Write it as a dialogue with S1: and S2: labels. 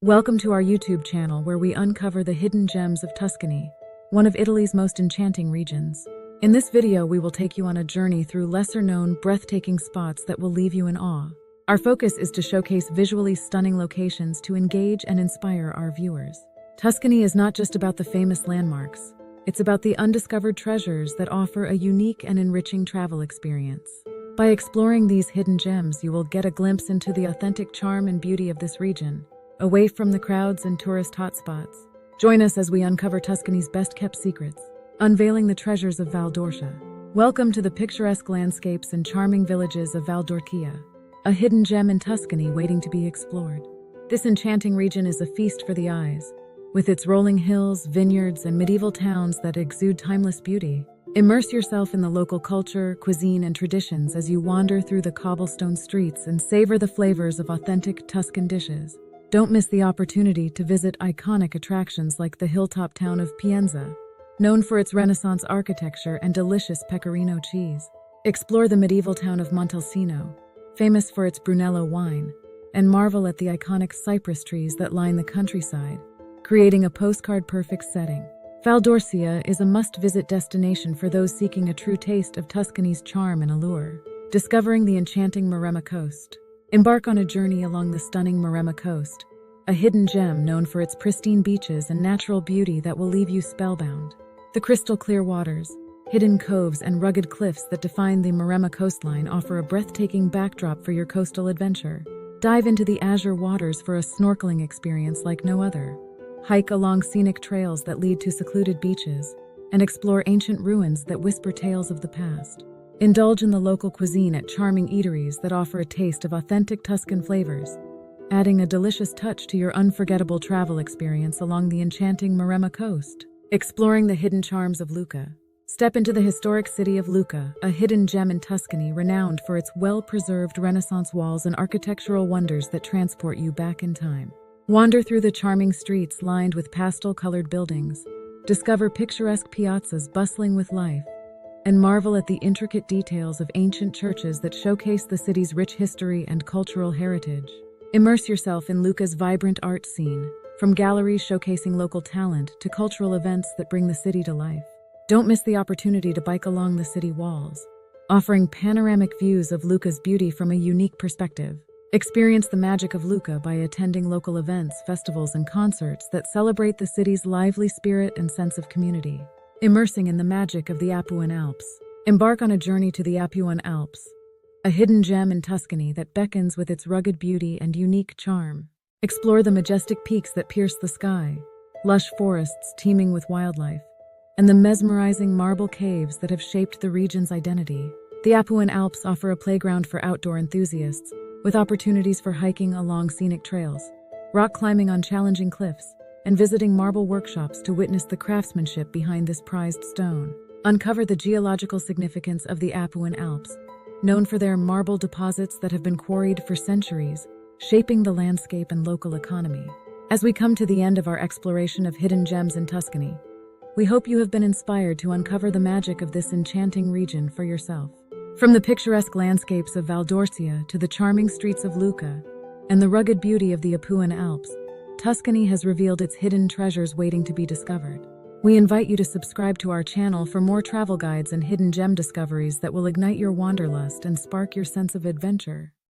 S1: Welcome to our YouTube channel where we uncover the hidden gems of Tuscany, one of Italy's most enchanting regions. In this video, we will take you on a journey through lesser-known, breathtaking spots that will leave you in awe. Our focus is to showcase visually stunning locations to engage and inspire our viewers. Tuscany is not just about the famous landmarks. It's about the undiscovered treasures that offer a unique and enriching travel experience. By exploring these hidden gems, you will get a glimpse into the authentic charm and beauty of this region, away from the crowds and tourist hotspots. Join us as we uncover Tuscany's best-kept secrets, unveiling the treasures of Val d'Orcia. Welcome to the picturesque landscapes and charming villages of Val d'Orcia, a hidden gem in Tuscany waiting to be explored. This enchanting region is a feast for the eyes, with its rolling hills, vineyards, and medieval towns that exude timeless beauty. Immerse yourself in the local culture, cuisine, and traditions as you wander through the cobblestone streets and savor the flavors of authentic Tuscan dishes. Don't miss the opportunity to visit iconic attractions like the hilltop town of Pienza, known for its Renaissance architecture and delicious pecorino cheese. Explore the medieval town of Montalcino, famous for its Brunello wine, and marvel at the iconic cypress trees that line the countryside, creating a postcard-perfect setting. Val d'Orcia is a must-visit destination for those seeking a true taste of Tuscany's charm and allure. Discovering the enchanting Maremma coast. Embark on a journey along the stunning Maremma coast, a hidden gem known for its pristine beaches and natural beauty that will leave you spellbound. The crystal-clear waters, hidden coves, and rugged cliffs that define the Maremma coastline offer a breathtaking backdrop for your coastal adventure. Dive into the azure waters for a snorkeling experience like no other. Hike along scenic trails that lead to secluded beaches, and explore ancient ruins that whisper tales of the past. Indulge in the local cuisine at charming eateries that offer a taste of authentic Tuscan flavors, adding a delicious touch to your unforgettable travel experience along the enchanting Maremma coast. Exploring the hidden charms of Lucca. Step into the historic city of Lucca, a hidden gem in Tuscany renowned for its well-preserved Renaissance walls and architectural wonders that transport you back in time. Wander through the charming streets lined with pastel-colored buildings, discover picturesque piazzas bustling with life, and marvel at the intricate details of ancient churches that showcase the city's rich history and cultural heritage. Immerse yourself in Lucca's vibrant art scene, from galleries showcasing local talent to cultural events that bring the city to life. Don't miss the opportunity to bike along the city walls, offering panoramic views of Lucca's beauty from a unique perspective. Experience the magic of Lucca by attending local events, festivals, and concerts that celebrate the city's lively spirit and sense of community. Immersing in the magic of the Apuan Alps. Embark on a journey to the Apuan Alps, a hidden gem in Tuscany that beckons with its rugged beauty and unique charm. Explore the majestic peaks that pierce the sky, lush forests teeming with wildlife, and the mesmerizing marble caves that have shaped the region's identity. The Apuan Alps offer a playground for outdoor enthusiasts, with opportunities for hiking along scenic trails, rock climbing on challenging cliffs, and visiting marble workshops to witness the craftsmanship behind this prized stone. Uncover the geological significance of the Apuan Alps, known for their marble deposits that have been quarried for centuries, shaping the landscape and local economy. As we come to the end of our exploration of hidden gems in Tuscany, we hope you have been inspired to uncover the magic of this enchanting region for yourself. From the picturesque landscapes of Val d'Orcia to the charming streets of Lucca and the rugged beauty of the Apuan Alps, Tuscany has revealed its hidden treasures waiting to be discovered. We invite you to subscribe to our channel for more travel guides and hidden gem discoveries that will ignite your wanderlust and spark your sense of adventure.